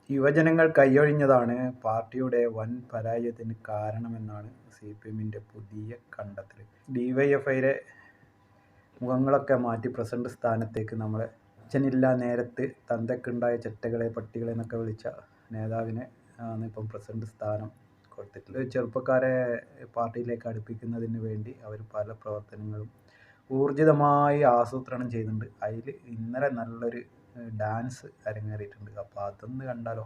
യുവജനങ്ങൾ കൈയൊഴിഞ്ഞതാണ് പാർട്ടിയുടെ വൻ പരാജയത്തിന് കാരണമെന്നാണ് CPMന്റെ പുതിയ കണ്ടെത്തൽ. DYFIയിലെ മുഖങ്ങളൊക്കെ മാറ്റി പ്രസിഡന്റ് സ്ഥാനത്തേക്ക് നമ്മളെ അച്ഛനില്ലാ നേരത്ത് തന്തയ്ക്കുണ്ടായ ചെറ്റകളെ പട്ടികളെ എന്നൊക്കെ വിളിച്ച നേതാവിനെ ആണ് ഇപ്പം പ്രസിഡന്റ് സ്ഥാനം കൊടുത്തിട്ടുള്ളത്. ചെറുപ്പക്കാരെ പാർട്ടിയിലേക്ക് അടുപ്പിക്കുന്നതിന് വേണ്ടി അവർ പല പ്രവർത്തനങ്ങളും ഊർജിതമായി ആസൂത്രണം ചെയ്യുന്നുണ്ട്. അതിൽ ഇന്നലെ നല്ലൊരു ഡാൻസ് അരങ്ങേറിയിട്ടുണ്ട്. അപ്പോൾ അതൊന്ന് കണ്ടാലോ?